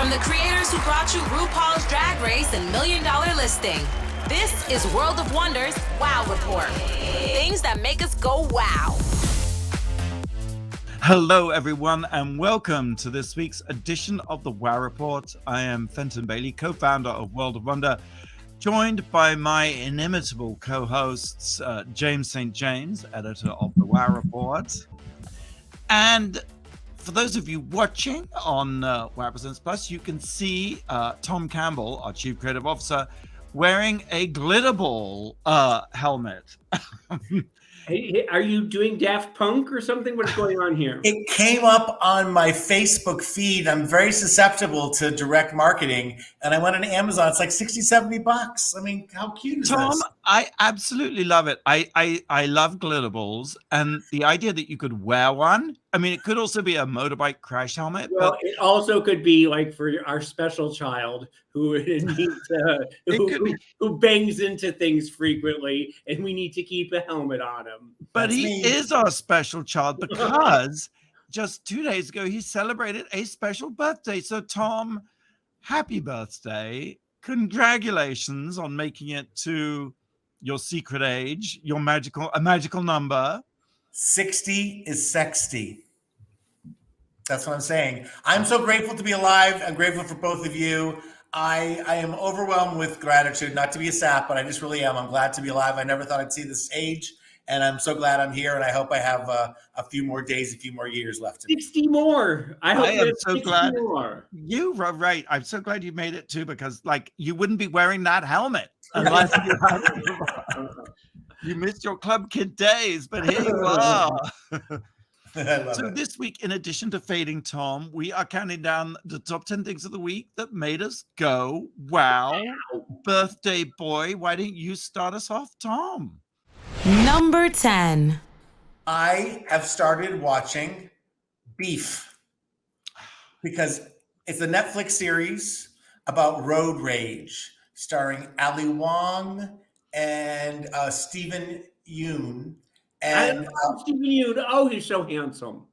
From the creators who brought you RuPaul's Drag Race and $1 Million Listing, this is World of Wonder's Wow Report. Things that make us go wow. Hello, everyone, and welcome to this week's edition of the Wow Report. I am Fenton Bailey, co-founder of World of Wonder, joined by my inimitable co-hosts, James St. James, editor of the Wow Report. And for those of you watching on Wow Presents Plus, you can see Tom Campbell, our Chief Creative Officer, wearing a glitter ball helmet. Hey, are you doing Daft Punk or something? What's going on here? It came up on my Facebook feed. I'm very susceptible to direct marketing. And I went on Amazon. It's like $60-$70. I mean, how cute is Tom, this? I absolutely love it. I love glitter balls. And the idea that you could wear one, I mean, it could also be a motorbike crash helmet. Well, but it also could be like for our special child who who bangs into things frequently, and we need to keep a helmet on him. But he is our special child because just 2 days ago, he celebrated a special birthday. So, Tom, happy birthday. Congratulations on making it to your secret age, a magical number. 60 is sexy. That's what I'm saying. I'm so grateful to be alive. I'm grateful for both of you. I am overwhelmed with gratitude, not to be a sap, but I just really am. I'm glad to be alive. I never thought I'd see this age, and I'm so glad I'm here, and I hope I have a few more days, a few more years left. 60 more. I am so glad. More. You were right. I'm so glad you made it too, because like you wouldn't be wearing that helmet unless you had you missed your club kid days, but here you are. So this week, in addition to Fading Tom, we are counting down the top 10 things of the week that made us go, wow. Birthday boy, why don't you start us off, Tom? Number 10. I have started watching Beef because it's a Netflix series about road rage starring Ali Wong and Stephen Yuen. And Stephen Yuen, oh, he's so handsome.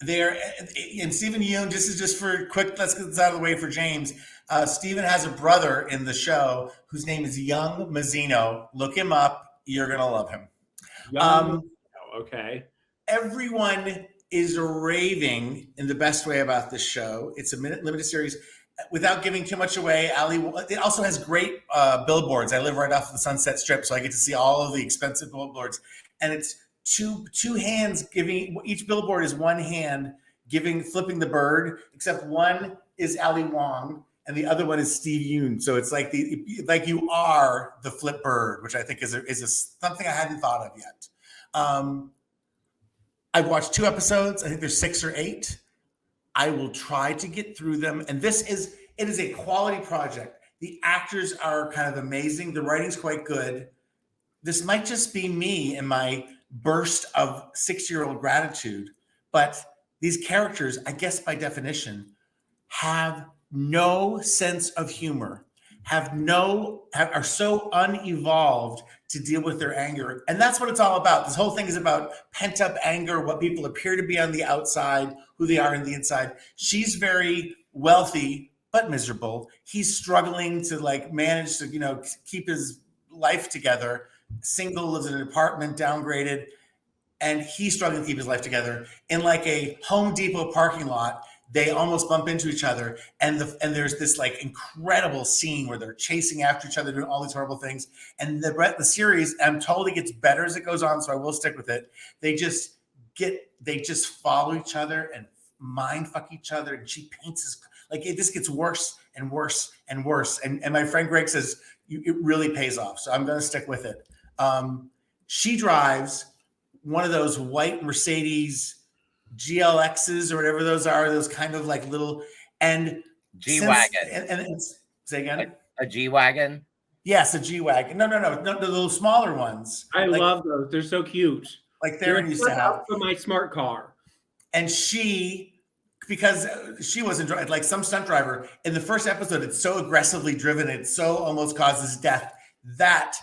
And Stephen Yuen, this is just for quick, let's get this out of the way for James. Stephen has a brother in the show whose name is Young Mazzino. Look him up. You're going to love him. Okay. Everyone is raving in the best way about this show. It's a limited series. Without giving too much away, it also has great billboards. I live right off of the Sunset Strip, so I get to see all of the expensive billboards. And it's two hands giving, each billboard is one hand flipping the bird, except one is Ali Wong and the other one is Steve Yuen. So it's like you are the flip bird, which I think is something I hadn't thought of yet. I've watched 2 episodes. I think there's 6 or 8. I will try to get through them. And it is a quality project. The actors are kind of amazing. The writing's quite good. This might just be me and my burst of 6-year-old gratitude, but these characters, I guess by definition, have no sense of humor, are so unevolved to deal with their anger. And that's what it's all about. This whole thing is about pent-up anger, what people appear to be on the outside, who they are on the inside. She's very wealthy, but miserable. He's struggling to manage to, keep his life together. Single, lives in an apartment, downgraded, and he's struggling to keep his life together. In a Home Depot parking lot, they almost bump into each other, and there's this incredible scene where they're chasing after each other, doing all these horrible things. And the series, I'm told it gets better as it goes on, so I will stick with it. They just follow each other and mind fuck each other, and she paints it just gets worse and worse and worse. And my friend Greg says it really pays off, so I'm going to stick with it. She drives one of those white Mercedes GLXs or whatever those are, those kind of little and G-Wagon. And say again? A G-Wagon? Yes, a G-Wagon. No, the little smaller ones. I love those. They're so cute. Theron used to have. For my smart car. And because she wasn't some stunt driver in the first episode, it's so aggressively driven, it so almost causes death that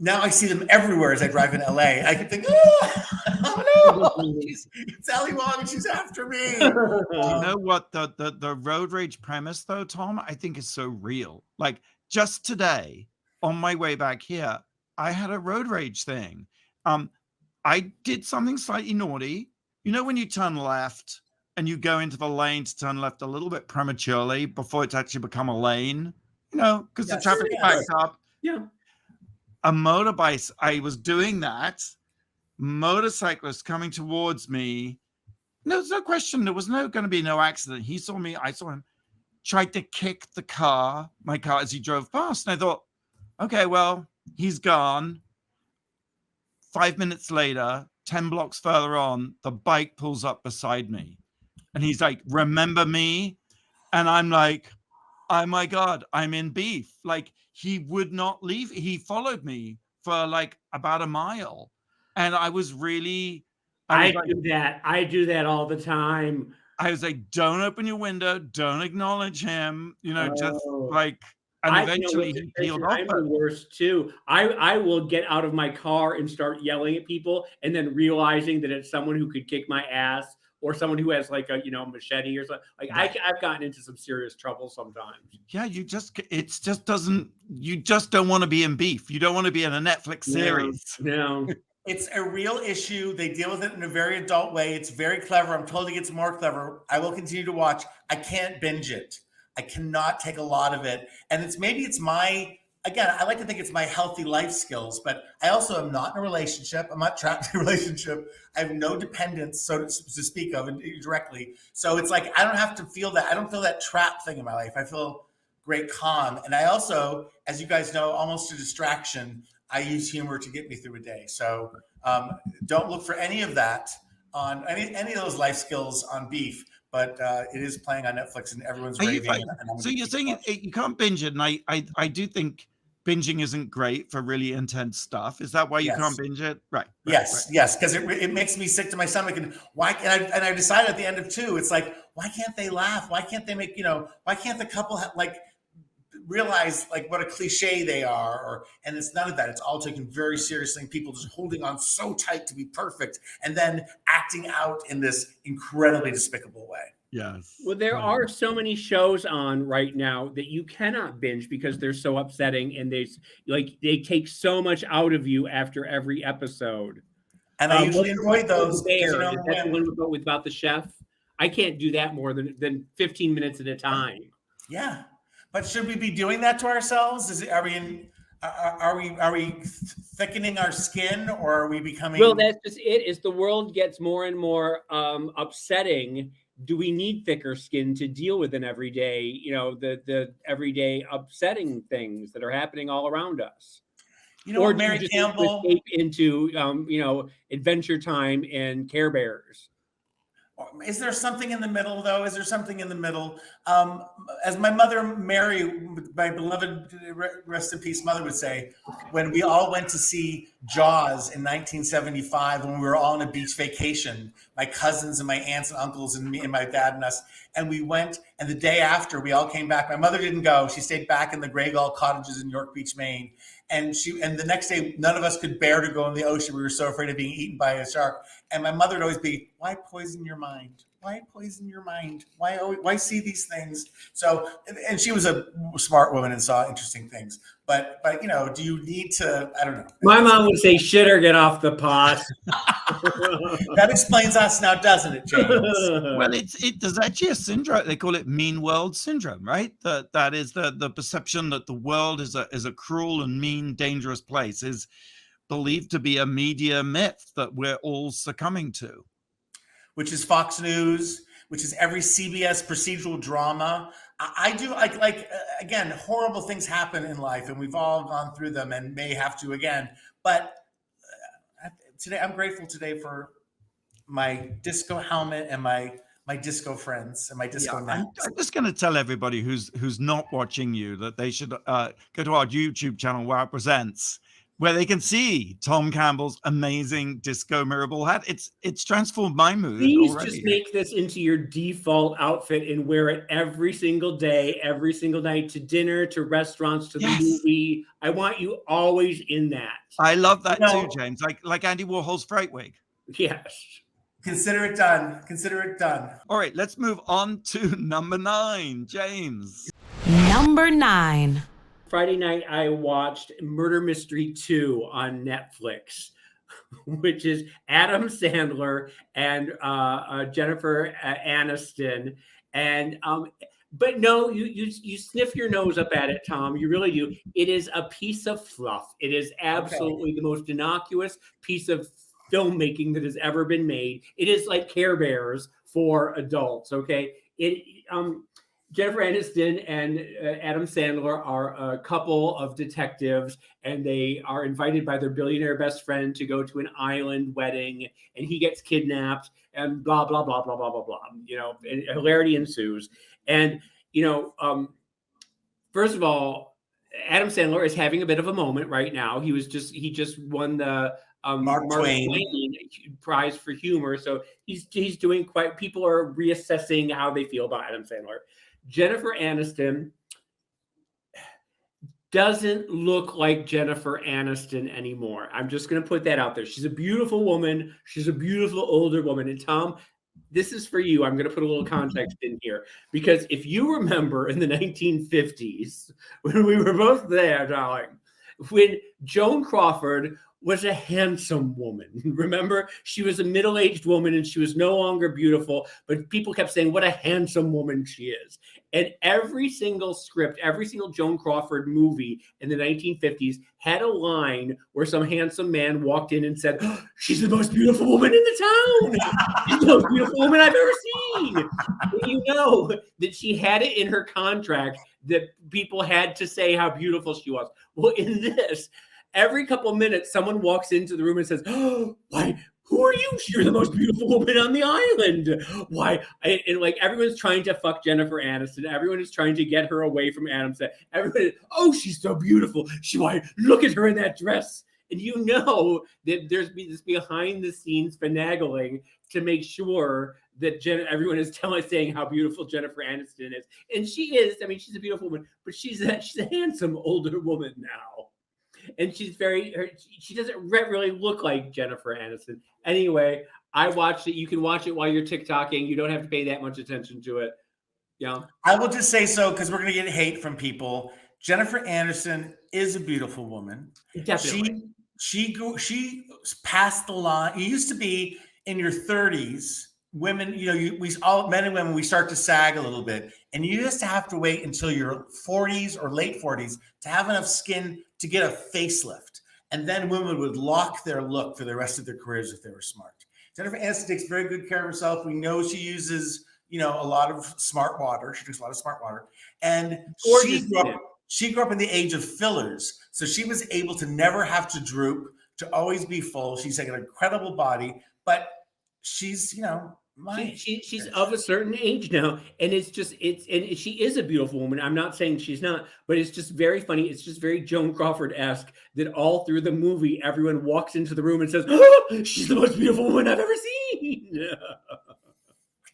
now I see them everywhere as I drive in LA. I can think, oh It's Ali Wong. She's after me. You know what the road rage premise though, Tom, I think is so real. Like just today on my way back here, I had a road rage thing. I did something slightly naughty. You know when you turn left and you go into the lane to turn left a little bit prematurely before it's actually become a lane, you know, because the traffic backs up. Yeah. A motorbike, I was doing that. Motorcyclist coming towards me. There's no question. There was going to be no accident. He saw me. I saw him. Tried to kick my car as he drove past. And I thought, okay, well, he's gone. 5 minutes later, 10 blocks further on, the bike pulls up beside me. And he's like, remember me? And I'm like, oh my God, I'm in beef. Like, he would not leave. He followed me for like about a mile. And I was really... I do that all the time. I was like, don't open your window. Don't acknowledge him. You know, just like... And eventually he peeled off. I'm the worst too. I will get out of my car and start yelling at people, and then realizing that it's someone who could kick my ass, or someone who has like a machete or something. Like I've gotten into some serious trouble sometimes. Yeah, you just don't want to be in beef. You don't want to be in a Netflix series. No. It's a real issue. They deal with it in a very adult way. It's very clever. I'm told it gets more clever. I will continue to watch. I can't binge it. I cannot take a lot of it. And it's my, again, I like to think it's my healthy life skills, but I also am not in a relationship. I'm not trapped in a relationship. I have no dependence, so to speak of, directly. So it's like, I don't have to feel that. I don't feel that trap thing in my life. I feel great calm. And I also, as you guys know, almost a distraction, I use humor to get me through a day. So don't look for any of that on any of those life skills on Beef. But it is playing on Netflix and everyone's raving. So you're saying you can't binge it, and I do think binging isn't great for really intense stuff. Is that why you can't binge it? Right. Yes, because it makes me sick to my stomach. And I decided at the end of 2, it's like, why can't they laugh? Why can't they make, why can't the couple realize like what a cliche they are? And it's none of that. It's all taken very seriously. People just holding on so tight to be perfect and then acting out in this incredibly despicable way. Yes. Well, there are so many shows on right now that you cannot binge because they're so upsetting, and they take so much out of you after every episode. And I usually avoid those. That's the one with about the chef. I can't do that more than 15 minutes at a time. Yeah. But should we be doing that to ourselves? Are we thickening our skin, or are we becoming? Well, that's just it. As the world gets more and more upsetting, do we need thicker skin to deal with an everyday, the everyday upsetting things that are happening all around us? Or Mary Campbell escape into Adventure Time and Care Bears. Is there something in the middle, though? Is there something in the middle? As my mother, Mary, my beloved, rest in peace mother would say, when we all went to see Jaws in 1975, when we were all on a beach vacation, my cousins and my aunts and uncles and me and my dad and us, and we went, and the day after, we all came back. My mother didn't go. She stayed back in the Grey Gull cottages in York Beach, Maine. And the next day, none of us could bear to go in the ocean. We were so afraid of being eaten by a shark. And my mother would always be, why poison your mind? Why poison your mind? Why see these things? So, and she was a smart woman and saw interesting things. But do you need to? I don't know. My mom would say, "Shit or get off the pot." That explains us now, doesn't it, James? Well, there's actually a syndrome. They call it mean world syndrome, right? That is the perception that the world is a cruel and mean, dangerous place is believed to be a media myth that we're all succumbing to. Which is Fox News, which is every CBS procedural drama. I do again, horrible things happen in life, and we've all gone through them and may have to again. But today, I'm grateful today for my disco helmet and my disco friends and my disco naps. I'm just going to tell everybody who's not watching you that they should go to our YouTube channel, Wow Presents, where they can see Tom Campbell's amazing disco mirrorball hat. It's transformed my mood. Please already. Just make this into your default outfit and wear it every single day, every single night, to dinner, to restaurants, to the movie. I want you always in that. I love that too, James. Like Andy Warhol's fright wig. Yes. Consider it done. Consider it done. All right, let's move on to number 9, James. Number 9. Friday night, I watched Murder Mystery 2 on Netflix, which is Adam Sandler and Jennifer Aniston. And but no, you sniff your nose up at it, Tom. You really do. It is a piece of fluff. It is absolutely the most innocuous piece of filmmaking that has ever been made. It is like Care Bears for adults. Okay, Jennifer Aniston and Adam Sandler are a couple of detectives, and they are invited by their billionaire best friend to go to an island wedding, and he gets kidnapped, and blah blah blah blah blah blah blah. And hilarity ensues. And first of all, Adam Sandler is having a bit of a moment right now. He just won the Mark Twain Prize for Humor. So he's doing quite, people are reassessing how they feel about Adam Sandler. Jennifer Aniston doesn't look like Jennifer Aniston anymore. I'm just going to put that out there. She's a beautiful woman. She's a beautiful older woman. And Tom, this is for you. I'm going to put a little context in here, because if you remember in the 1950s, when we were both there, darling, when Joan Crawford was a handsome woman. Remember, she was a middle-aged woman and she was no longer beautiful, but people kept saying what a handsome woman she is. And every single script, every single Joan Crawford movie in the 1950s had a line where some handsome man walked in and said, oh, she's the most beautiful woman in the town. She's the most beautiful woman I've ever seen. And you know that she had it in her contract that people had to say how beautiful she was. Well, in this, every couple of minutes, someone walks into the room and says, oh, why, who are you? You're the most beautiful woman on the island. Why? And like, everyone's trying to fuck Jennifer Aniston. Everyone is trying to get her away from Adam Sandler. Everybody, oh, she's so beautiful. Why, look at her in that dress. And you know that there's this behind the scenes finagling to make sure that everyone is saying how beautiful Jennifer Aniston is. And she is. I mean, she's a beautiful woman, but she's a handsome older woman now. And she doesn't really look like Jennifer Aniston. Anyway, I watched it. You can watch it while you're TikToking. You don't have to pay that much attention to it. Yeah. I will just say so, because we're going to get hate from people. Jennifer Aniston is a beautiful woman. Definitely. She passed the line. You used to be in your 30s. Women, we all, men and women, we start to sag a little bit. And you used to have to wait until your 40s or late 40s to have enough skin to get a facelift. And then women would lock their look for the rest of their careers if they were smart. Jennifer Aniston takes very good care of herself. We know she uses, a lot of smart water. She drinks a lot of smart water. And she grew up in the age of fillers. So she was able to never have to droop, to always be full. She's like an incredible body, but she's, she's of a certain age now, and and she is a beautiful woman. I'm not saying she's not, but it's just very funny. It's just very Joan Crawford-esque that all through the movie, everyone walks into the room and says, oh, she's the most beautiful woman I've ever seen.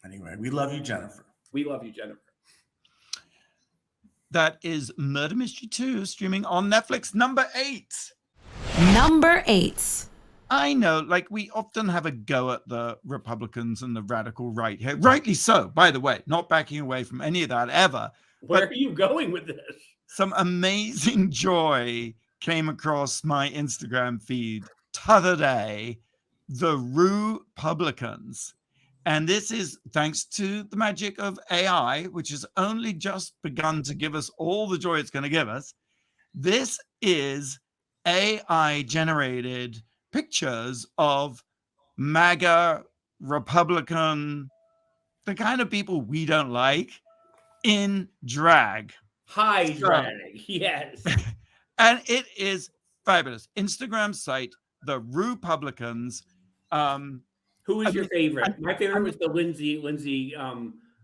Anyway, we love you, Jennifer. We love you, Jennifer. That is Murder Mystery 2, streaming on Netflix. Number 8. Number 8. I know, like, we often have a go at the Republicans and the radical right here. Rightly so, by the way, not backing away from any of that ever. Where are you going with this? Some amazing joy came across my Instagram feed t'other day, the RuPublicans. And this is thanks to the magic of AI, which has only just begun to give us all the joy it's going to give us. This is AI-generated pictures of MAGA, Republican, the kind of people we don't like, in drag. High drag, yes. And it is fabulous. Instagram site, the RuPublicans. Who is your favorite? My favorite was the Lindsey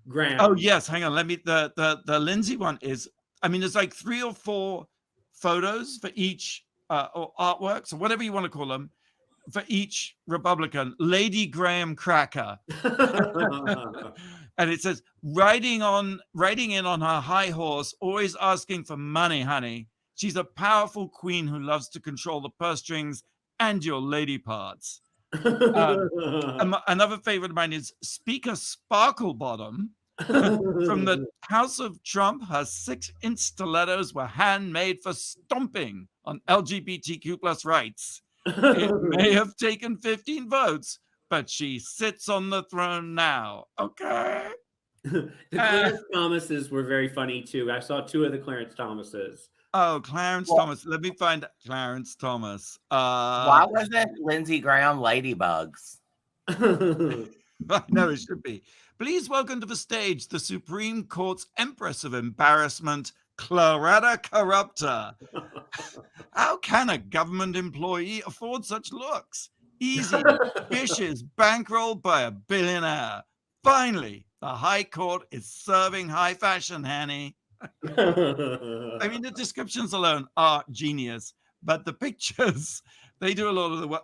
Graham. Oh yes, hang on. Let me. The Lindsey one is. I mean, there's like 3 or 4 photos for each or artworks or whatever you want to call them. For each Republican, Lady Graham Cracker. And it says, riding in on her high horse, always asking for money, honey. She's a powerful queen who loves to control the purse strings and your lady parts. Another favorite of mine is Speaker Sparklebottom. From the House of Trump, her 6-inch stilettos were handmade for stomping on LGBTQ plus rights. It may have taken 15 votes, but she sits on the throne now. Okay. The Clarence Thomases were very funny too. I saw 2 of the Clarence Thomases. Oh, Clarence Thomas. Let me find Clarence Thomas. Why wasn't Lindsey Graham Ladybugs? I know it should be. Please welcome to the stage the Supreme Court's Empress of Embarrassment, Claretta Corrupta. How can a government employee afford such looks? Easy, dishes bankrolled by a billionaire. Finally, the High Court is serving high fashion, Hanny. I mean, the descriptions alone are genius, but the pictures, they do a lot of the work.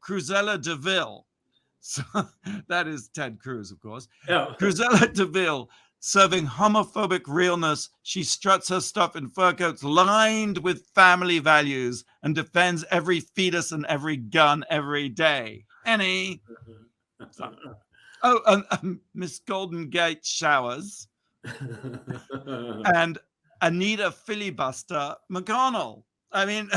Cruzella DeVille. So that is Ted Cruz, of course. Oh. Cruzella DeVille serving homophobic realness. She struts her stuff in fur coats lined with family values and defends every fetus and every gun every day. Annie. And Miss Golden Gate Showers. And Anita Filibuster McConnell. I mean,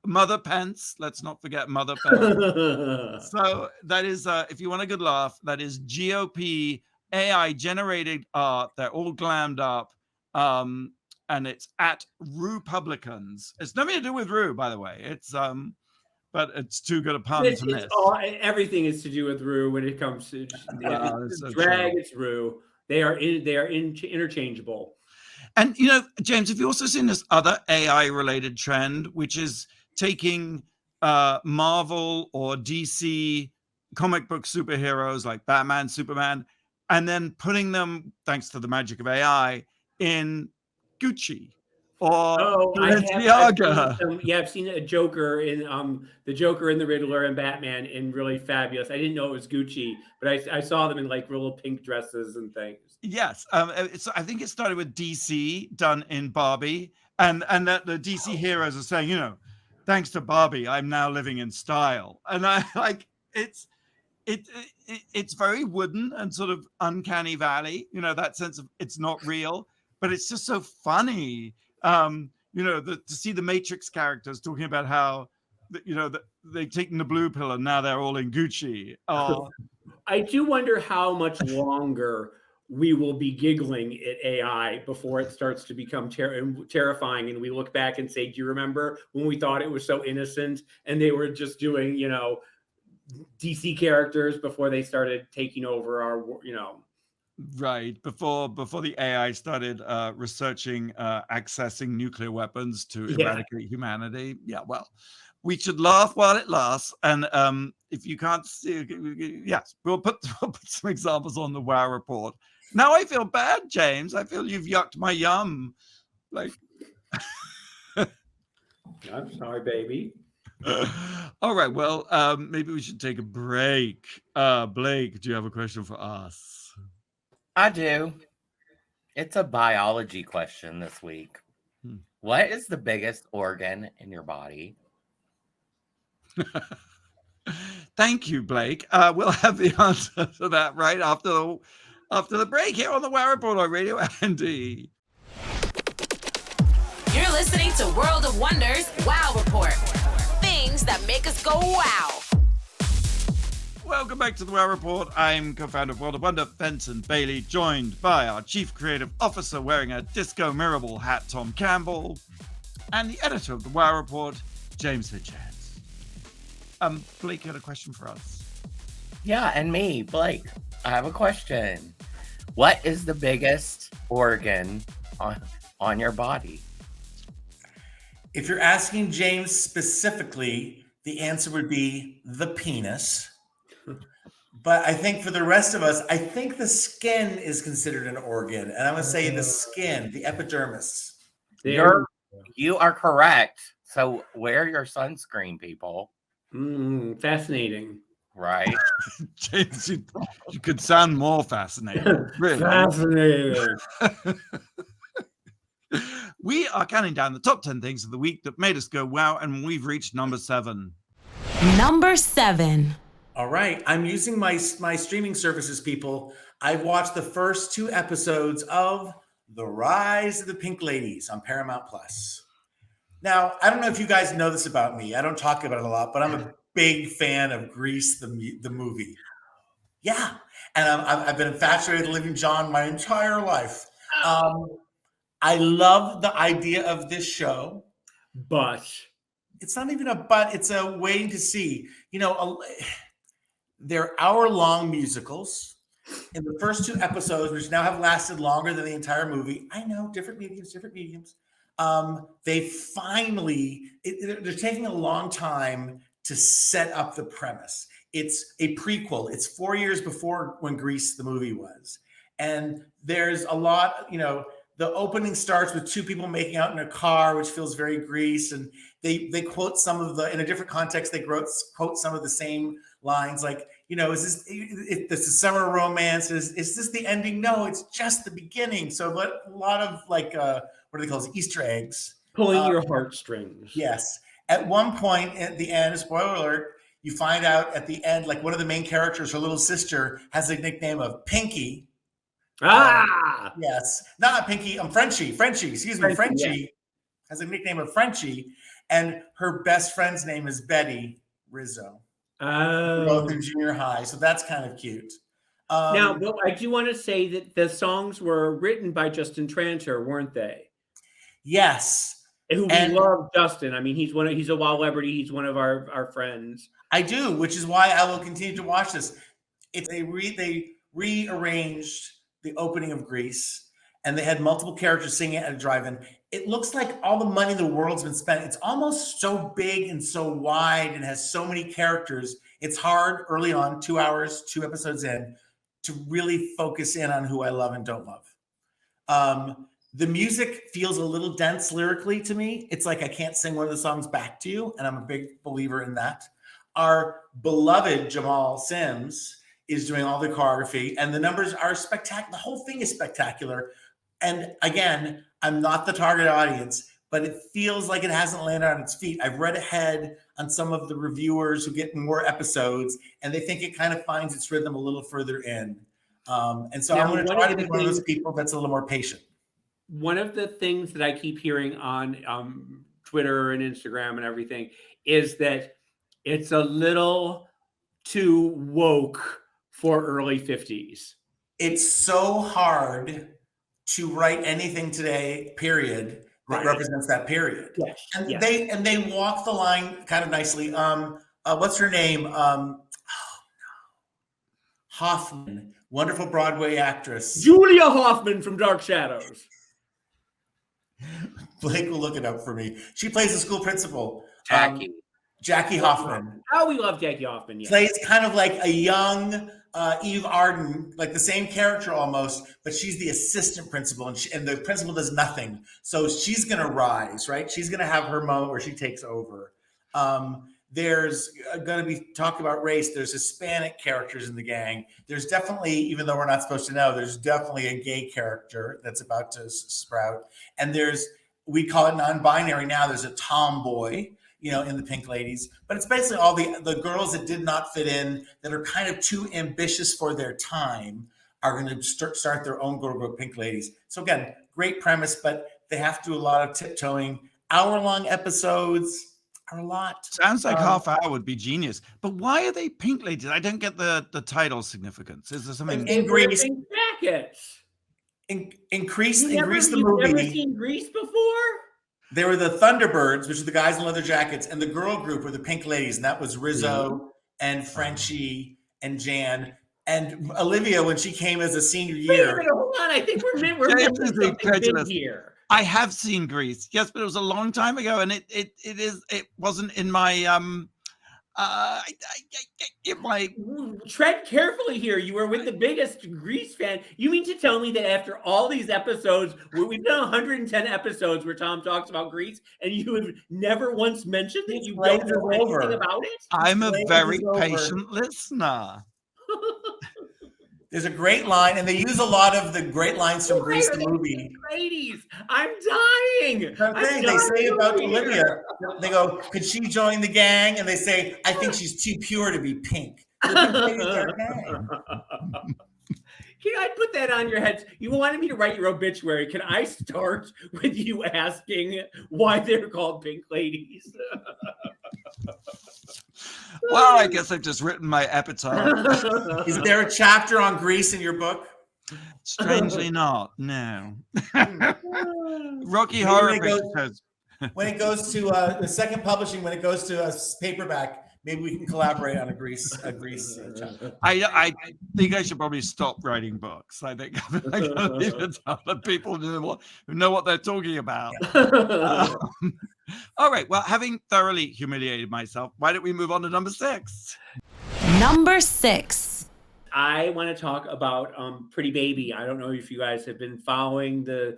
Mother Pence. Let's not forget Mother Pence. So that is, if you want a good laugh, that is GOP AI generated art. They're all glammed up. And it's at RuPublicans. It's nothing to do with Ru, by the way. It's but it's too good a pun to miss. Everything is to do with Ru when it comes to so drag. true. It's Ru. They are interchangeable. And, you know, James, have you also seen this other AI-related trend, which is taking Marvel or DC comic book superheroes like Batman, Superman, and then putting them, thanks to the magic of AI, in Gucci or Balenciaga? I've seen a Joker in the Joker and the Riddler and Batman in really fabulous. I didn't know it was Gucci, but I saw them in like little pink dresses and things. Yes, I think it started with DC, done in Barbie, and that the DC heroes are saying, you know, thanks to Barbie, I'm now living in style, and I like it's very wooden and sort of uncanny valley, you know, that sense of it's not real, but it's just so funny, you know, to see the Matrix characters talking about how, you know, they've taken the blue pill and now they're all in Gucci. I do wonder how much longer we will be giggling at AI before it starts to become terrifying. And we look back and say, do you remember when we thought it was so innocent and they were just doing, you know, DC characters before they started taking over our, you know. Right. Before the AI started researching, accessing nuclear weapons to eradicate humanity. Yeah, well, we should laugh while it lasts. And if you can't see, yes, we'll put some examples on the WoW report. Now I feel bad, James. I feel you've yucked my yum. Like, I'm sorry, baby. All right. Well, maybe we should take a break. Blake, do you have a question for us? I do. It's a biology question this week. What is the biggest organ in your body? Thank you, Blake. We'll have the answer to that right after the break here on the WoW Report on Radio Andy. You're listening to World of Wonders WoW Report. Things that make us go wow. Welcome back to the WoW Report. I'm co-founder of World of Wonder, Fenton Bailey, joined by our Chief Creative Officer wearing a Disco Mirable hat, Tom Campbell, and the editor of the WoW Report, James Hitchens. Blake, you had a question for us. Yeah, and me, Blake. I have a question. What is the biggest organ on your body? If you're asking James specifically, the answer would be the penis. But I think for the rest of us, I think the skin is considered an organ. And I'm going to say the skin, the epidermis. You are correct. So wear your sunscreen, people. Fascinating. Right. James, you could sound more fascinating. Really. Fascinating. We are counting down the top 10 things of the week that made us go wow, and we've reached number 7. Number 7. All right. I'm using my streaming services, people. I've watched the first 2 episodes of The Rise of the Pink Ladies on Paramount Plus. Now, I don't know if you guys know this about me. I don't talk about it a lot, but I'm a big fan of Grease, the movie. Yeah. And I've been infatuated with Living John my entire life. I love the idea of this show. But it's not even a but, it's a waiting to see. You know, they're hour-long musicals. In the first 2 episodes, which now have lasted longer than the entire movie, I know, different mediums. They finally, they're taking a long time to set up the premise. It's a prequel. It's 4 years before when Grease, the movie, was. And there's a lot, you know, the opening starts with 2 people making out in a car, which feels very Grease. And they quote some of the, in a different context, they quote some of the same lines, like, you know, is this a summer romance? Is this the ending? No, it's just the beginning. So a lot of like, what do they call it? Easter eggs. Pulling your heartstrings. Yes. At one point at the end, spoiler alert, you find out at the end, like one of the main characters, her little sister, has a nickname of Pinky. Yes. Not Pinky, Frenchie. Excuse me, Frenchie. Yeah. Has a nickname of Frenchie. And her best friend's name is Betty Rizzo. Both in junior high. So that's kind of cute. Now, I do want to say that the songs were written by Justin Tranter, weren't they? Yes. We love Justin. I mean, he's a wild celebrity. He's one of our friends. I do, which is why I will continue to watch this. They rearranged the opening of Grease, and they had multiple characters singing at a drive-in. It looks like all the money in the world's been spent. It's almost so big and so wide and has so many characters. It's hard early on, 2 hours, 2 episodes in, to really focus in on who I love and don't love. The music feels a little dense lyrically to me. It's like I can't sing one of the songs back to you, and I'm a big believer in that. Our beloved Jamal Sims is doing all the choreography, and the numbers are spectacular. The whole thing is spectacular. And again, I'm not the target audience, but it feels like it hasn't landed on its feet. I've read ahead on some of the reviewers who get more episodes, and they think it kind of finds its rhythm a little further in. And so I'm going to try to be one of those people that's a little more patient. One of the things that I keep hearing on Twitter and Instagram and everything is that it's a little too woke for early 50s. It's so hard to write anything today, period, that represents that period. Yes. And they walk the line kind of nicely. What's her name? Hoffman, wonderful Broadway actress. Julia Hoffman from Dark Shadows. Blake will look it up for me. She plays the school principal. Jackie Hoffman. Oh, we love Jackie Hoffman. Yeah. Plays kind of like a young Eve Arden, like the same character almost, but she's the assistant principal, and the principal does nothing. So she's going to rise, right? She's going to have her moment where she takes over. There's going to be talk about race. There's Hispanic characters in the gang. There's definitely, even though we're not supposed to know, there's definitely a gay character that's about to sprout. And we call it non-binary now. There's a tomboy, in the Pink Ladies, but it's basically all the girls that did not fit in, that are kind of too ambitious for their time, are going to start their own girl group, Pink Ladies. So again, great premise, but they have to do a lot of tiptoeing. Hour-long episodes are a lot. Sounds like half hour would be genius. But why are they Pink Ladies? I don't get the title significance. Is there something? In Grease, jackets. In Grease, the movie. You've never seen Grease before? They were the Thunderbirds, which are the guys in leather jackets, and the girl group were the Pink Ladies, and that was Rizzo and Frenchie and Jan and Olivia when she came as a senior year. Wait, hold on, I think we're missing something big here. I have seen Grease, yes, but it was a long time ago, and it wasn't in my Tread carefully here. You were with the biggest Grease fan. You mean to tell me that after all these episodes, we've done 110 episodes where Tom talks about Grease, and you have never once mentioned that you don't know anything about it? I'm a very patient listener. There's a great line, and they use a lot of the great lines from Grease the movie. Ladies, I'm dying. They say about Olivia, they go, could she join the gang? And they say, I think she's too pure to be pink. The Pink Ladies are a gang. Can I put that on your head? You wanted me to write your obituary. Can I start with you asking why they're called Pink Ladies? Well, I guess I've just written my epitaph. Is there a chapter on Grease in your book? Strangely not, no. Rocky Horror Picture says, when it goes to the second publishing, when it goes to a paperback, maybe we can collaborate on a Grease chapter. I think I should probably stop writing books. I think I'm gonna leave it to other people who know what they're talking about. All right. Well, having thoroughly humiliated myself, why don't we move on to number 6? Number 6. I want to talk about Pretty Baby. I don't know if you guys have been following the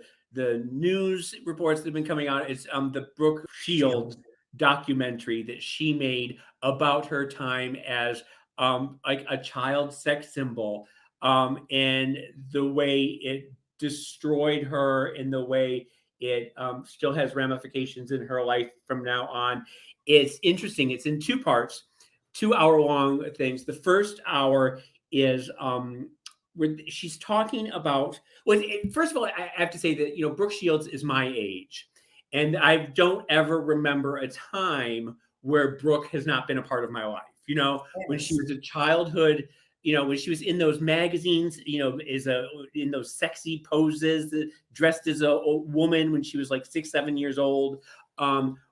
news reports that have been coming out. It's the Brooke Shields documentary that she made about her time as like a child sex symbol, and the way it destroyed her, and the way it still has ramifications in her life from now on. It's interesting. It's in 2 parts, 2-hour-long things. The first hour is where she's talking about. Well, first of all, I have to say that Brooke Shields is my age, and I don't ever remember a time where Brooke has not been a part of my life. When she was a childhood, when she was in those magazines, in those sexy poses, dressed as a woman when she was like 6-7 years old.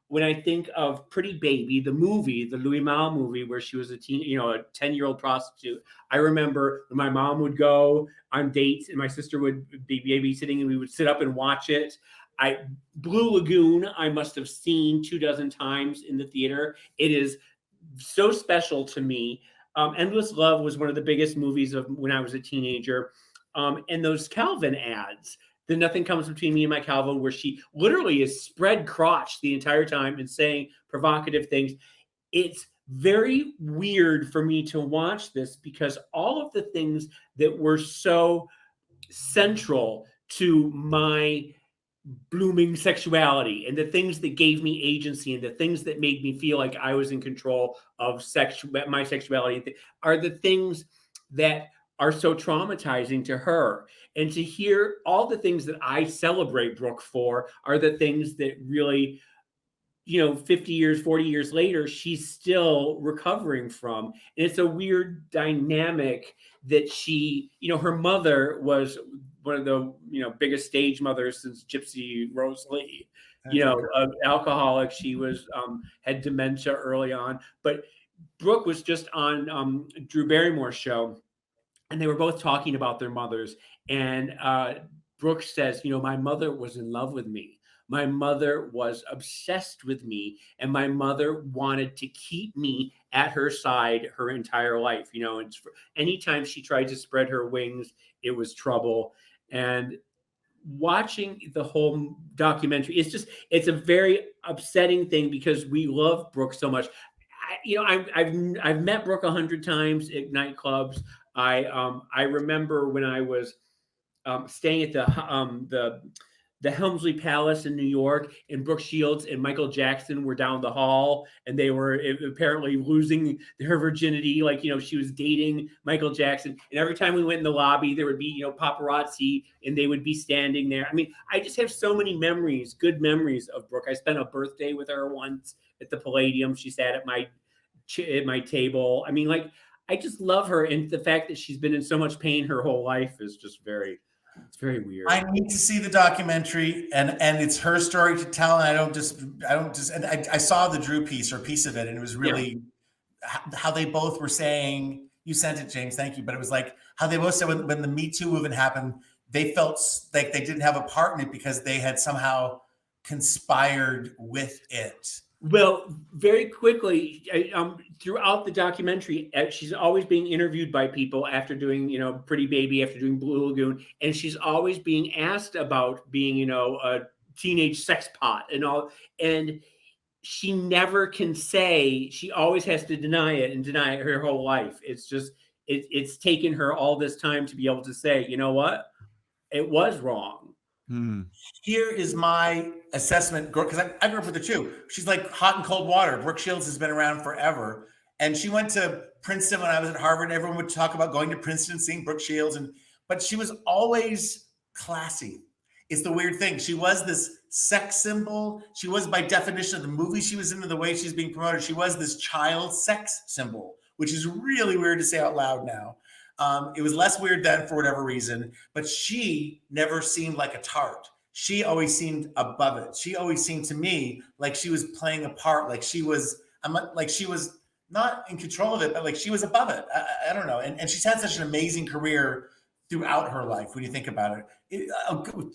When I think of Pretty Baby, the movie, the Louis Malle movie, where she was a 10-year-old prostitute, I remember when my mom would go on dates and my sister would be babysitting, and we would sit up and watch it. Blue Lagoon, I must have seen 24 times in the theater. It is so special to me. Endless Love was one of the biggest movies of when I was a teenager. And those Calvin ads, the Nothing Comes Between Me and My Calvin, where she literally is spread crotch the entire time and saying provocative things. It's very weird for me to watch this, because all of the things that were so central to my blooming sexuality, and the things that gave me agency, and the things that made me feel like I was in control of my sexuality, are the things that are so traumatizing to her. And to hear all the things that I celebrate Brooke for are the things that really, 50 years, 40 years later, she's still recovering from. And it's a weird dynamic that she, her mother was one of the, biggest stage mothers since Gypsy Rose Lee, alcoholic. She was, had dementia early on, but Brooke was just on Drew Barrymore's show, and they were both talking about their mothers. And Brooke says, my mother was in love with me. My mother was obsessed with me, and my mother wanted to keep me at her side her entire life. Anytime she tried to spread her wings, it was trouble. And watching the whole documentary, it's a very upsetting thing, because we love Brooke so much. I've met Brooke 100 times at nightclubs. I remember when I was staying at the Helmsley Palace in New York, and Brooke Shields and Michael Jackson were down the hall, and they were apparently losing her virginity. She was dating Michael Jackson. And every time we went in the lobby, there would be, paparazzi, and they would be standing there. I mean, I just have so many memories, good memories of Brooke. I spent a birthday with her once at the Palladium. She sat at my table. I mean, I just love her. And the fact that she's been in so much pain her whole life is just it's very weird. I need to see the documentary, and it's her story to tell. And I saw the Drew piece of it, and it was really how they both were saying. You sent it, James. Thank you. But it was like how they both said when the Me Too movement happened, they felt like they didn't have a part in it because they had somehow conspired with it. Well, very quickly, throughout the documentary, she's always being interviewed by people after doing, Pretty Baby, after doing Blue Lagoon, and she's always being asked about being, a teenage sex pot and all, and she never can say. She always has to deny it, and deny it her whole life. It's just, it's taken her all this time to be able to say, you know what, it was wrong. Here is my assessment, because I grew up with her too. She's like hot and cold water. Brooke Shields has been around forever. And she went to Princeton when I was at Harvard. Everyone would talk about going to Princeton, seeing Brooke Shields. But she was always classy. It's the weird thing. She was this sex symbol. She was, by definition of the movie she was in and the way she's being promoted, she was this child sex symbol, which is really weird to say out loud now. It was less weird then for whatever reason, but she never seemed like a tart. She always seemed above it. She always seemed to me like she was playing a part, like she was not in control of it, but like she was above it. I don't know. And she's had such an amazing career throughout her life when you think about it,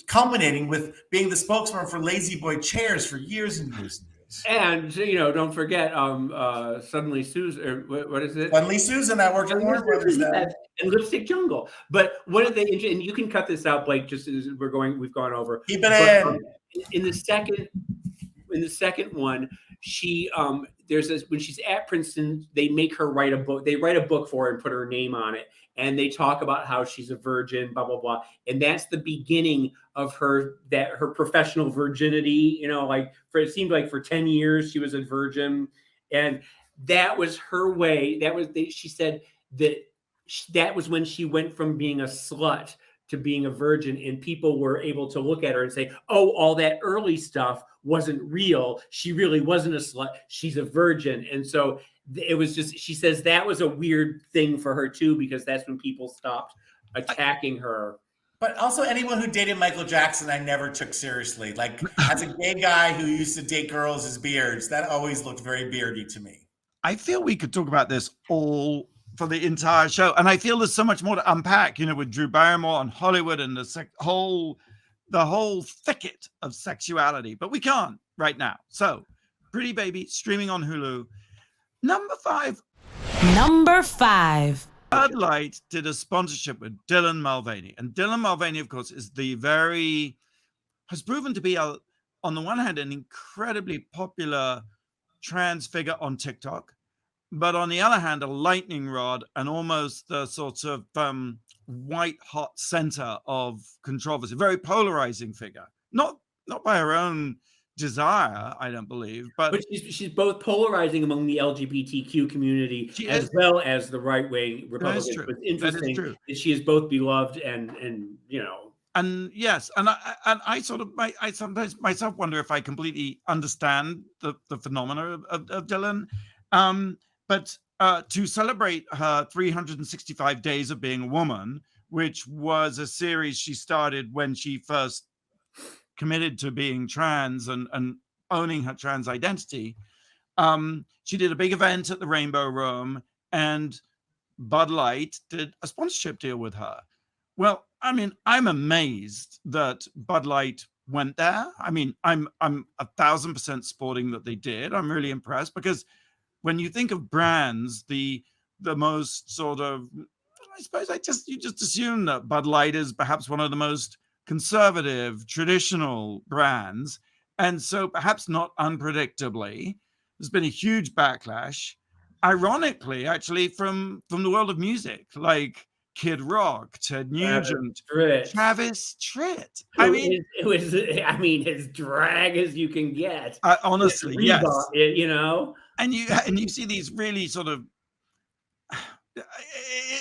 culminating with being the spokesman for Lazy Boy chairs for years and years. And don't forget, Suddenly Susan, or what is it? Suddenly Susan, I worked at Warner Brothers then. And Lipstick Jungle. But one of the, and you can cut this out, Blake, just as we've gone over. Keep it in. In the second one, she there's this, when she's at Princeton, they make her write a book. They write a book for her and put her name on it. And they talk about how she's a virgin, blah, blah, blah. And that's the beginning of her professional virginity. It seemed like for 10 years she was a virgin. And that was her way. She said that was when she went from being a slut to being a virgin, and people were able to look at her and say, oh, all that early stuff wasn't real. She really wasn't a slut. She's a virgin. And so it was just, she says that was a weird thing for her too, because that's when people stopped attacking her. But also anyone who dated Michael Jackson, I never took seriously. Like, as a gay guy who used to date girls as beards, that always looked very beardy to me. I feel we could talk about this all for the entire show. And I feel there's so much more to unpack, with Drew Barrymore and Hollywood and the whole thicket of sexuality. But we can't right now. So, Pretty Baby, streaming on Hulu. Number five. Bud Light did a sponsorship with Dylan Mulvaney. And Dylan Mulvaney, of course, has proven to be, on the one hand, an incredibly popular trans figure on TikTok, but on the other hand, a lightning rod and almost the sort of white hot center of controversy, very polarizing figure. Not by her own desire, I don't believe, but she's both polarizing among the LGBTQ community as well as the right-wing Republicans. It's interesting that she is both beloved and And yes, and I sometimes myself wonder if I completely understand the phenomena of Dylan. But to celebrate her 365 days of being a woman, which was a series she started when she first committed to being trans and owning her trans identity, she did a big event at the Rainbow Room, and Bud Light did a sponsorship deal with her. Well, I mean, I'm amazed that Bud Light went there. I mean, I'm 1,000% supporting that they did. I'm really impressed, because when you think of brands, the most sort of, I suppose you just assume that Bud Light is perhaps one of the most conservative, traditional brands. And so perhaps not unpredictably, there's been a huge backlash, ironically, actually, from the world of music, like Kid Rock, Ted Nugent, Travis Tritt. I mean, it was as drag as you can get. Honestly, yes. And you see these really sort of,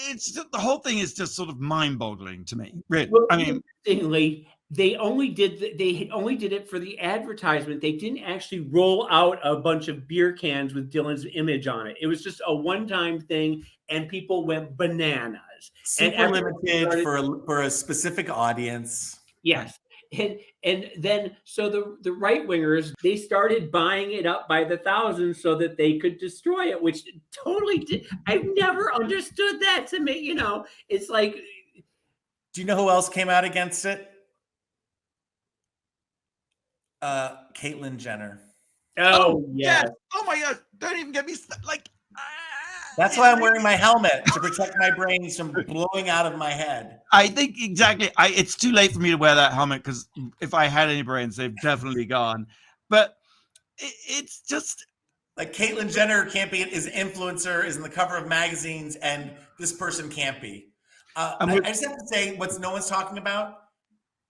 it's just, the whole thing is just sort of mind-boggling to me. Really, well, I mean, interestingly, they only did it for the advertisement. They didn't actually roll out a bunch of beer cans with Dylan's image on it. It was just a one-time thing, and people went bananas. Super limited for a specific audience. Yes. And then so the right wingers, they started buying it up by the thousands so that they could destroy it, which totally did. I've never understood that. To me, it's like. Do you know who else came out against it? Caitlyn Jenner. Oh yes. Oh my God! Don't even get me like. That's why I'm wearing my helmet, to protect my brains from blowing out of my head. I think exactly. It's too late for me to wear that helmet, because if I had any brains, they've definitely gone. But it's just, Like Caitlyn Jenner can't be is an influencer, is in the cover of magazines, and this person can't be. I just have to say, what's no one's talking about?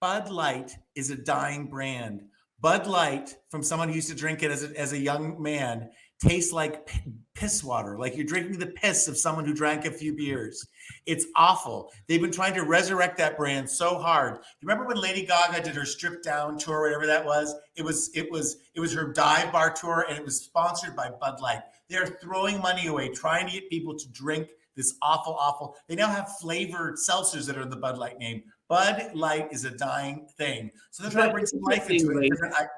Bud Light is a dying brand. Bud Light, from someone who used to drink it as a young man, tastes like piss water. Like you're drinking the piss of someone who drank a few beers. It's awful. They've been trying to resurrect that brand so hard. You remember when Lady Gaga did her strip down tour, whatever that was? It was her dive bar tour, and it was sponsored by Bud Light. They're throwing money away, trying to get people to drink this awful. They now have flavored seltzers that are the Bud Light name. Bud Light is a dying thing. So they're trying to bring some life into it in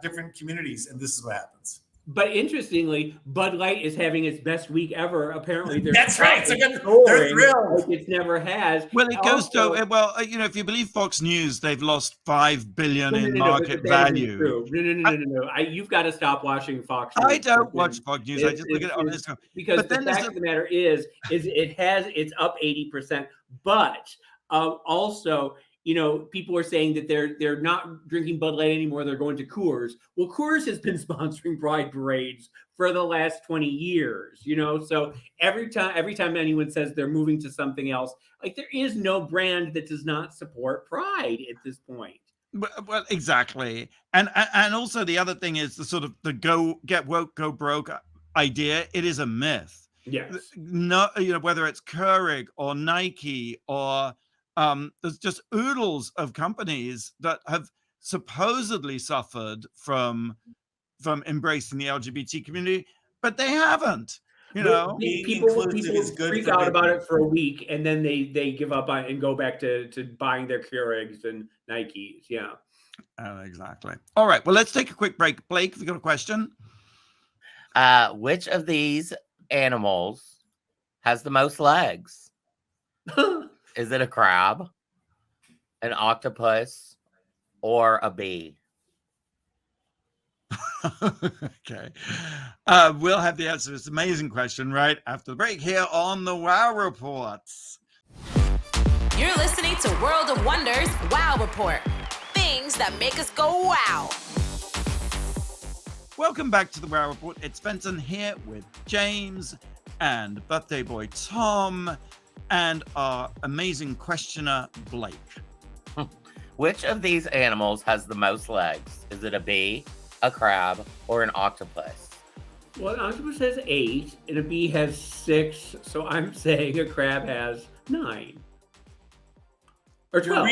different communities, and this is what happens. But interestingly, Bud Light is having its best week ever. Apparently, that's right. So they're thrilled. Like it never has. Well, it goes to if you believe Fox News, they've lost $5 billion in market value. No. You've got to stop watching Fox News. I don't watch Fox News. I just look at it on Instagram. Because the fact of the matter is it's up 80%, but also. People are saying that they're not drinking Bud Light anymore. They're going to Coors. Well, Coors has been sponsoring Pride parades for the last 20 years, So every time anyone says they're moving to something else, like there is no brand that does not support Pride at this point. Well, exactly. And also the other thing is the sort of the go get woke, go broke idea. It is a myth. Yes. No, whether it's Keurig or Nike or there's just oodles of companies that have supposedly suffered from embracing the LGBT community, but they haven't. People freak out about it for a week, and then they give up on it and go back to buying their Keurigs and Nikes. Yeah. Exactly. All right. Well, let's take a quick break. Blake, have you got a question? Which of these animals has the most legs? Is it a crab, an octopus, or a bee? Okay. We'll have the answer to this amazing question right after the break here on the Wow Reports. You're listening to World of Wonders Wow Report. Things that make us go wow. Welcome back to the Wow Report. It's Fenton here with James and birthday boy Tom and our amazing questioner, Blake. Which of these animals has the most legs? Is it a bee, a crab, or an octopus? Well, an octopus has 8, and a bee has 6, so I'm saying a crab has 9. Or 12.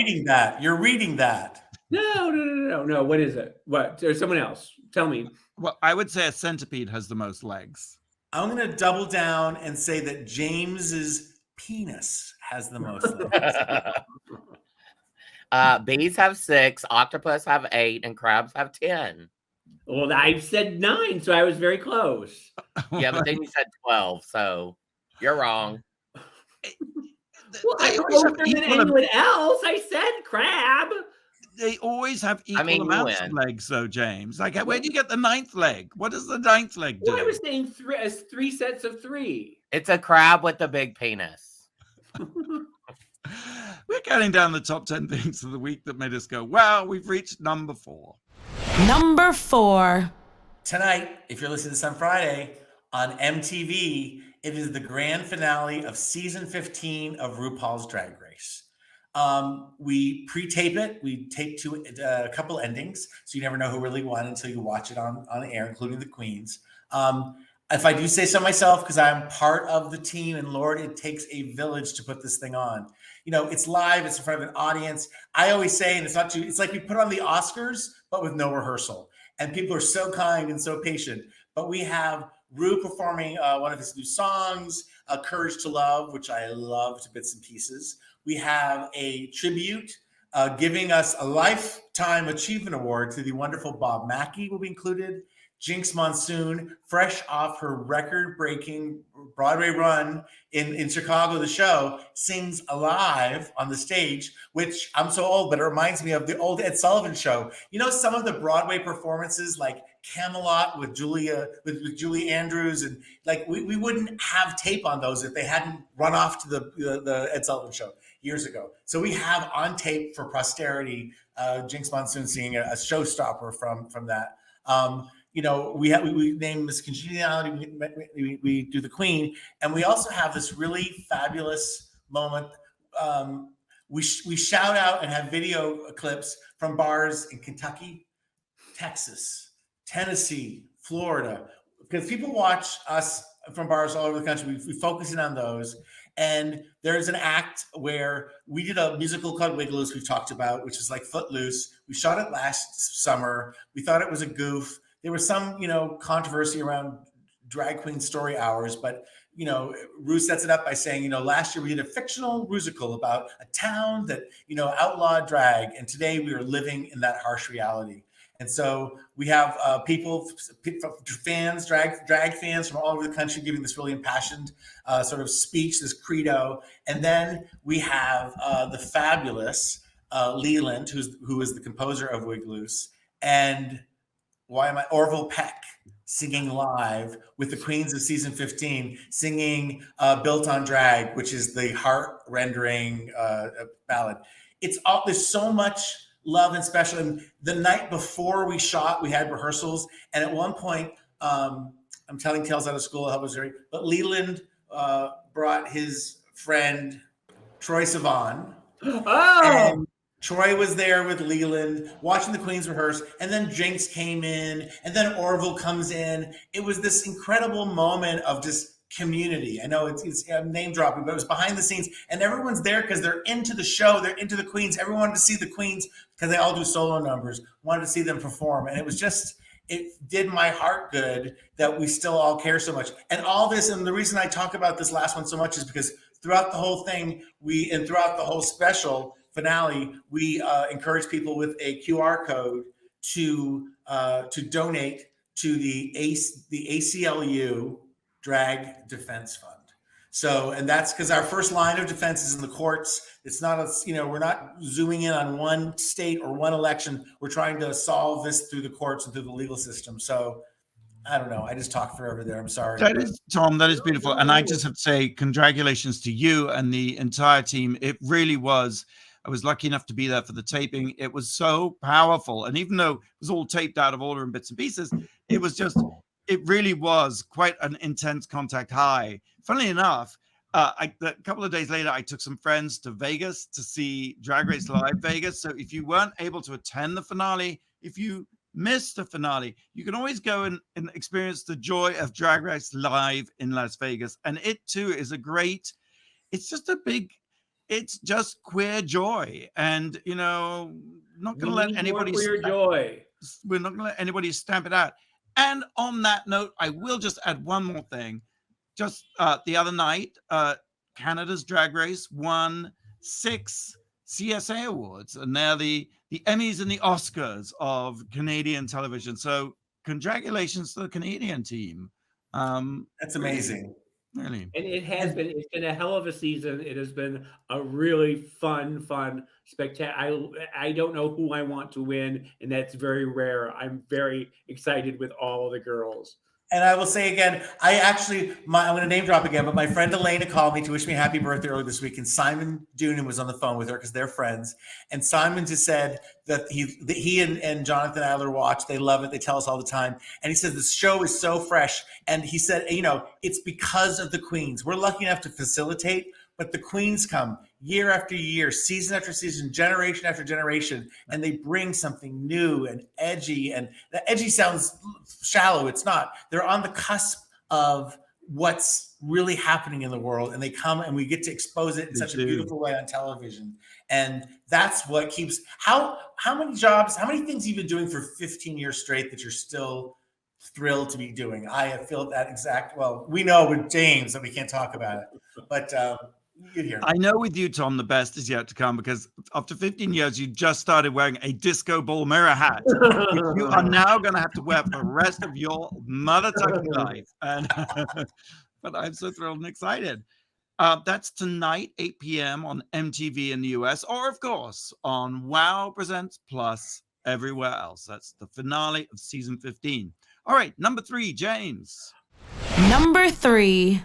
You're reading that. No. What is it? What? There's someone else. Tell me. Well, I would say a centipede has the most legs. I'm going to double down and say that James's penis has the most legs. Bees have 6, octopus have 8, and crabs have 10. Well, I said 9, so I was very close. Yeah, but then you said 12, so you're wrong. Well, I closer than anyone else. I said crab. They always have equal amounts of legs, though, James. Like, where do you get the 9th leg? What does the 9th leg do? Well, I was saying 3 sets of 3. It's a crab with a big penis. We're counting down the top 10 things of the week that made us go, wow, we've reached number 4. Number 4. Tonight, if you're listening to this on Friday, on MTV, it is the grand finale of season 15 of RuPaul's Drag Race. We pre-tape it. We tape a couple endings, so you never know who really won until you watch it on air, including the queens. If I do say so myself, because I'm part of the team, and Lord, it takes a village to put this thing on. It's live. It's in front of an audience. I always say, and it's like we put on the Oscars, but with no rehearsal. And people are so kind and so patient. But we have Ru performing one of his new songs, Courage to Love, which I love to bits and pieces. We have a tribute giving us a Lifetime Achievement Award to the wonderful Bob Mackie will be included. Jinx Monsoon, fresh off her record-breaking Broadway run in Chicago, the show, sings live on the stage, which I'm so old, but it reminds me of the old Ed Sullivan show. Some of the Broadway performances like Camelot with Julie Andrews, and like we wouldn't have tape on those if they hadn't run off to the Ed Sullivan show years ago. So we have on tape for posterity Jinx Monsoon singing a showstopper from that. we name Miss Congeniality, we do the Queen, and we also have this really fabulous moment. We shout out and have video clips from bars in Kentucky, Texas, Tennessee, Florida, because people watch us from bars all over the country. We focus in on those. And there's an act where we did a musical called Wigloose we've talked about, which is like Footloose. We shot it last summer. We thought it was a goof. There was some, controversy around drag queen story hours, but Ru sets it up by saying, last year we did a fictional musical about a town that, outlawed drag. And today we are living in that harsh reality. And so we have fans, drag fans from all over the country giving this really impassioned sort of speech, this credo. And then we have the fabulous Leland, who is the composer of Wigloose, and Orville Peck singing live with the Queens of season 15, singing Built on Drag, which is the heart-rendering ballad. There's so much love and special. And the night before we shot, we had rehearsals. And at one point, I'm telling tales out of school, but Leland brought his friend, Troy Sivan. Oh! And Troy was there with Leland watching the Queens rehearse. And then Jinx came in, and then Orville comes in. It was this incredible moment of just community. I know it's name dropping, but it was behind the scenes, and everyone's there because they're into the show. They're into the Queens. Everyone wanted to see the Queens because they all do solo numbers, wanted to see them perform. And it did my heart good that we still all care so much. And all this, and the reason I talk about this last one so much is because throughout the whole thing, and throughout the whole special finale, we encourage people with a QR code to donate to the ACLU Drag Defense Fund. So, and that's because our first line of defense is in the courts. It's not we're not zooming in on one state or one election. We're trying to solve this through the courts and through the legal system. So I don't know. I just talked forever there. I'm sorry. That is, Tom, that is beautiful. And I just have to say congratulations to you and the entire team. It really was. I was lucky enough to be there for the taping. It was so powerful. And even though it was all taped out of order in bits and pieces, it really was quite an intense contact high. Funnily enough, a couple of days later, I took some friends to Vegas to see Drag Race Live Vegas. So if you weren't able to attend the finale, if you missed the finale, you can always go and experience the joy of Drag Race Live in Las Vegas. And it too is it's just queer joy. And, not going to let anybody joy. We're not going to let anybody stamp it out. And on that note, I will just add one more thing. Just the other night, Canada's Drag Race won 6 CSA awards, and they're the Emmys and the Oscars of Canadian television. So congratulations to the Canadian team. That's amazing. Really. And it's been a hell of a season. It has been a really fun, spectacular. I don't know who I want to win, and that's very rare. I'm very excited with all of the girls. And I will say again, I'm going to name drop again, but my friend Elena called me to wish me a happy birthday earlier this week, and Simon Doonan was on the phone with her because they're friends. And Simon just said that he and Jonathan Adler watch. They love it. They tell us all the time. And he said the show is so fresh. And he said, it's because of the Queens. We're lucky enough to facilitate, but the Queens come year after year, season after season, generation after generation, and they bring something new and edgy. And the edgy sounds shallow. It's not. They're on the cusp of what's really happening in the world, and they come and we get to expose it in such a beautiful way on television. And that's what keeps how many things you've been doing for 15 years straight that you're still thrilled to be doing. I feel that we know with James that we can't talk about it, but I know with you, Tom, the best is yet to come, because after 15 years, you just started wearing a disco ball mirror hat, which you are now going to have to wear for the rest of your mother-tongue life. And, but I'm so thrilled and excited. That's tonight, 8 p.m. on MTV in the US, or of course on Wow Presents Plus everywhere else. That's the finale of season 15. All right, number 3, James. Number 3.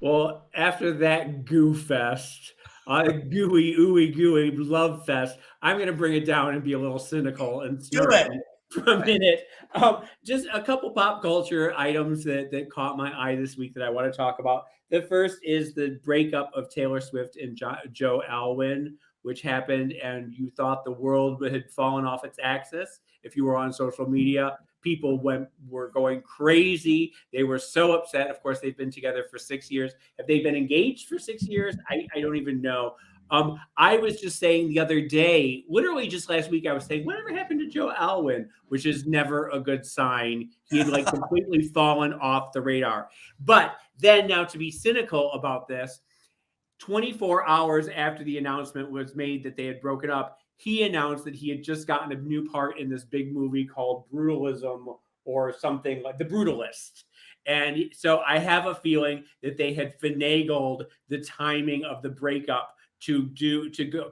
Well, after that goo fest, gooey, ooey, gooey love fest, I'm going to bring it down and be a little cynical and do it. for a minute. Just a couple pop culture items that caught my eye this week that I want to talk about. The first is the breakup of Taylor Swift and Joe Alwyn, which happened, and you thought the world had fallen off its axis. If you were on social media, people were going crazy. They were so upset. Of course, they've been together for 6 years. Have they been engaged for 6 years? I don't even know. I was just saying the other day, literally just last week, I was saying, whatever happened to Joe Alwyn, which is never a good sign. He had like completely fallen off the radar. But then now, to be cynical about this, 24 hours after the announcement was made that they had broken up, he announced that he had just gotten a new part in this big movie called Brutalism or something like The Brutalist. And so I have a feeling that they had finagled the timing of the breakup to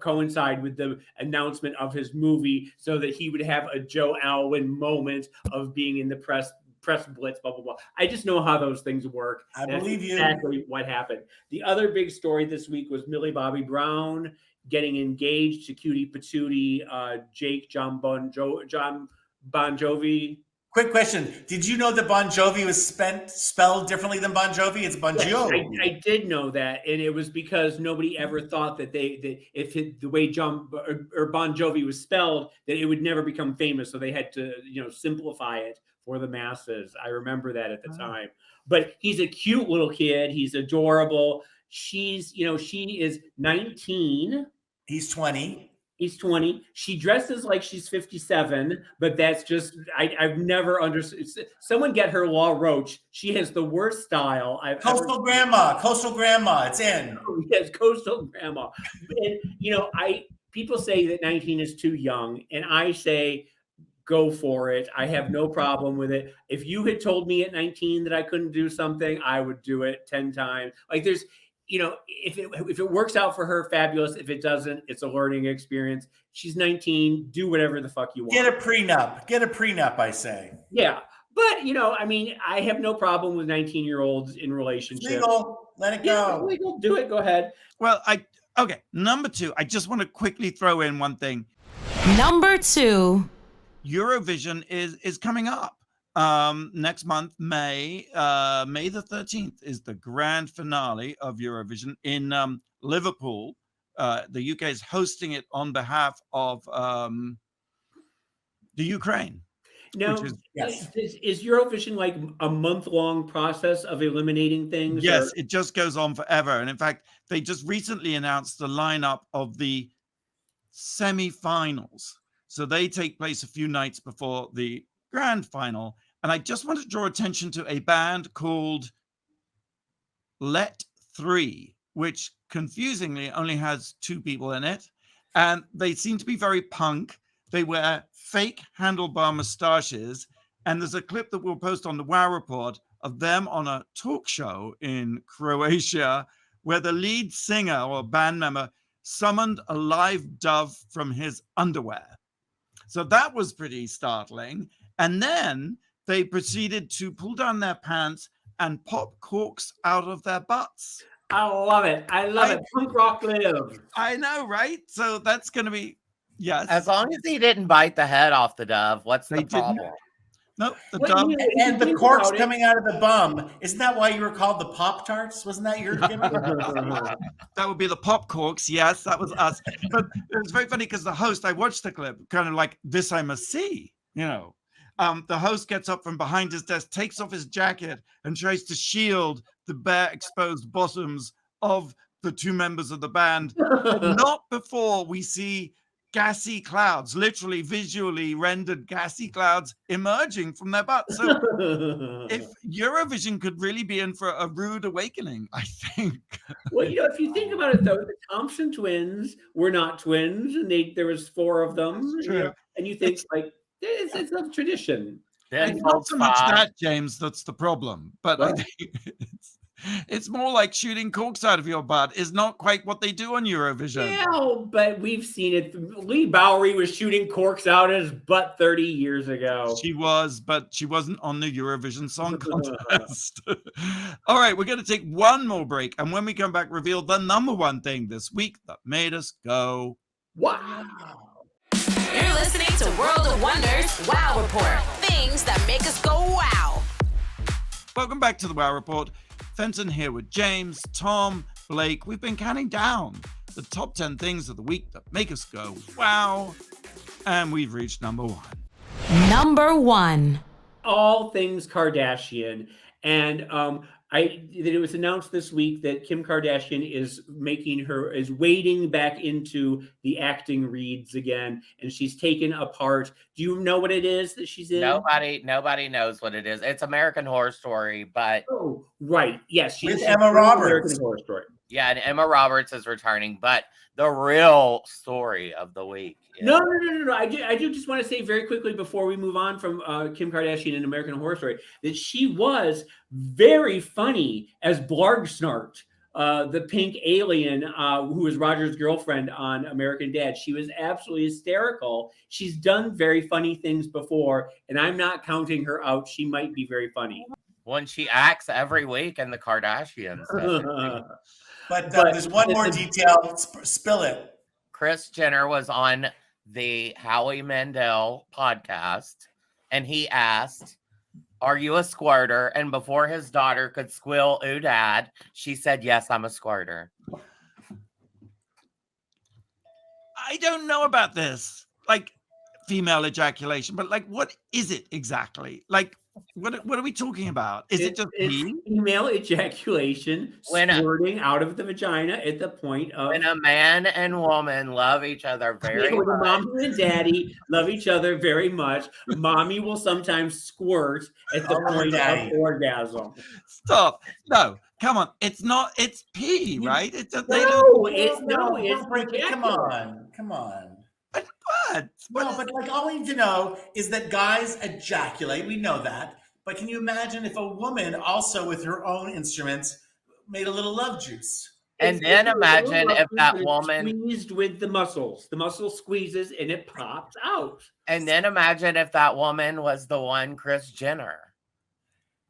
coincide with the announcement of his movie so that he would have a Joe Alwyn moment of being in the press blitz, blah, blah, blah. I just know how those things work. I believe you. Exactly what happened. The other big story this week was Millie Bobby Brown getting engaged to Cutie Patootie, Jake John Bon Jovi. Quick question. Did you know that Bon Jovi was spelled differently than Bon Jovi? It's Bon Jovi. I did know that. And it was because nobody ever thought that the way Bon Jovi was spelled, that it would never become famous. So they had to, simplify it for the masses. I remember that at the time. But he's a cute little kid. He's adorable. She is 19. He's 20. He's 20. She dresses like she's 57, but that's just, I've never understood. Someone get her Law Roach. She has the worst style I've Coastal ever Grandma, it's in. Yes, Coastal Grandma. And, people say that 19 is too young, and I say, go for it. I have no problem with it. If you had told me at 19 that I couldn't do something, I would do it 10 times. Like there's, if it works out for her, fabulous. If it doesn't, it's a learning experience. She's 19. Do whatever the fuck you want. Get a prenup, I say. Yeah. But, I have no problem with 19-year-olds in relationships. It's legal. Let it go. Legal. Do it. Go ahead. Well, okay. Number 2, I just want to quickly throw in one thing. Number 2. Eurovision is coming up. Next month, May the 13th is the grand finale of Eurovision in Liverpool. The UK is hosting it on behalf of the Ukraine. Now, is Eurovision like a month-long process of eliminating things? Yes, it just goes on forever. And in fact, they just recently announced the lineup of the semi-finals. So they take place a few nights before the grand final. And I just want to draw attention to a band called Let 3, which confusingly only has 2 people in it. And they seem to be very punk. They wear fake handlebar mustaches. And there's a clip that we'll post on the Wow Report of them on a talk show in Croatia, where the lead singer or band member summoned a live dove from his underwear. So that was pretty startling. And then they proceeded to pull down their pants and pop corks out of their butts. I love it. I love it. Punk rock live. I know, right? So that's going to be, yes. As long as he didn't bite the head off the dove, what's the problem? No, the dove. And the corks coming out of the bum. Isn't that why you were called the Pop-Tarts? Wasn't that your gimmick? That would be the pop corks. Yes, that was us. But it was very funny because the host, I watched the clip, kind of like, this I must see, The host gets up from behind his desk, takes off his jacket, and tries to shield the bare exposed bottoms of the 2 members of the band. But not before we see gassy clouds, literally visually rendered gassy clouds emerging from their butts. So if Eurovision could really be in for a rude awakening, I think. Well, if you think about it, though, the Thompson twins were not twins, and there was 4 of them. And you think, it's a tradition. It's not so much that, James, that's the problem. But I think it's more like shooting corks out of your butt is not quite what they do on Eurovision. Yeah, but we've seen it. Lee Bowery was shooting corks out his butt 30 years ago. She was, but she wasn't on the Eurovision Song Contest. All right, we're going to take one more break. And when we come back, reveal the number 1 thing this week that made us go, wow. You're listening to World of Wonders Wow Report. Things that make us go wow. Welcome back to the Wow Report. Fenton here with James, Tom, Blake. We've been counting down the top 10 things of the week that make us go wow. And we've reached number 1. Number 1. All things Kardashian. And it was announced this week that Kim Kardashian is wading back into the acting reads again, and she's taken a part. Do you know what it is that she's in? Nobody knows what it is. It's American Horror Story, but right, yes, she's Emma Roberts. American Horror Story. Yeah, and Emma Roberts is returning, but the real story of the week. No. I do just want to say very quickly before we move on from Kim Kardashian and American Horror Story that she was very funny as Blargsnart, the pink alien who was Roger's girlfriend on American Dad. She was absolutely hysterical. She's done very funny things before, and I'm not counting her out. She might be very funny. When she acts every week in the Kardashians. But there's one more detail. Spill it. Kris Jenner was on the Howie Mandel podcast, and he asked, "Are you a squirter?" And before his daughter could squeal, "Ooh, Dad," she said, "Yes, I'm a squirter." I don't know about this. Like female ejaculation, but like, what is it exactly? Like, what are we talking about? Is it just female ejaculation squirting out of the vagina at the point of when a man and woman love each other very much. When mommy and daddy love each other very much, mommy will sometimes squirt at the point of orgasm. Stop! No, come on. It's not. It's pee, right? It's Come on. What? No, but like all we need to know is that guys ejaculate. We know that. But can you imagine if a woman also with her own instruments made a little love juice? And then imagine if that woman squeezed with the muscle squeezes and it pops out. And then imagine if that woman was the one Kris Jenner.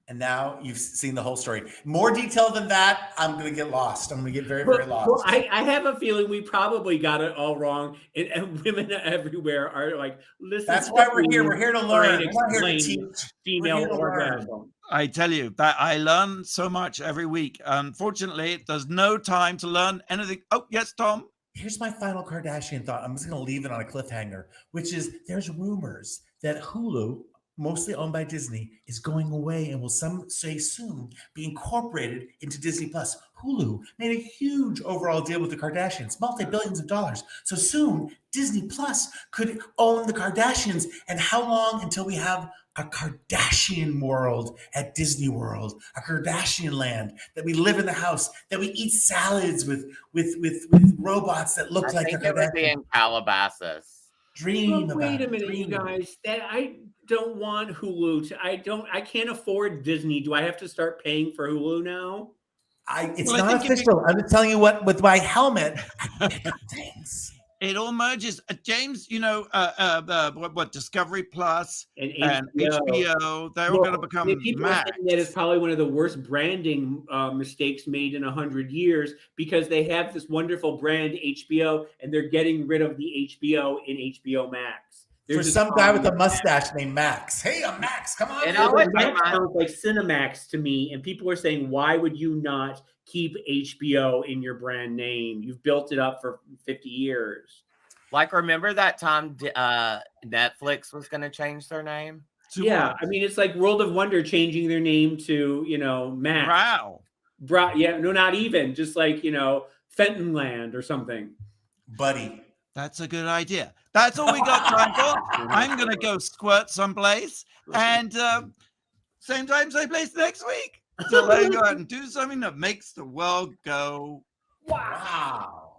And now you've seen the whole story. More detail than that, I'm going to get lost. I'm going to get very, very lost. Well, I have a feeling we probably got it all wrong. And women everywhere are like, listen. That's why we're here. We're here to learn. We're not here to teach. Female orgasm. I tell you that I learn so much every week. Unfortunately, there's no time to learn anything. Oh, yes, Tom. Here's my final Kardashian thought. I'm just going to leave it on a cliffhanger, which is there's rumors that Hulu, mostly owned by Disney, is going away and will some say soon be incorporated into Disney Plus. Hulu made a huge overall deal with the Kardashians, multi-billions of dollars. So soon Disney Plus could own the Kardashians. And how long until we have a Kardashian world at Disney World, a Kardashian land, that we live in the house, that we eat salads with robots that look like a Kardashian? It would be in Calabasas. Wait a minute, you guys. I don't want Hulu. I can't afford Disney. Do I have to start paying for Hulu now? It's not official. I'm just telling you what, with my helmet, I pick up things. It all merges. James, you know, what Discovery Plus and HBO, they're all going to become Max. That is probably one of the worst branding mistakes made in 100 years because they have this wonderful brand HBO and they're getting rid of the HBO in HBO Max. For some guy with a mustache named Max. Hey, I'm Max. Come on. Max sounds like Cinemax to me. And people are saying, why would you not keep HBO in your brand name? You've built it up for 50 years. Like, remember that time Netflix was going to change their name? Yeah. I mean, it's like World of Wonder changing their name to, Max. Wow. Yeah. No, not even. Just like, Fentonland or something. Buddy. That's a good idea. That's all we got time for. I'm going to go squirt someplace. And same time, same place next week. So let's go out and do something that makes the world go wow.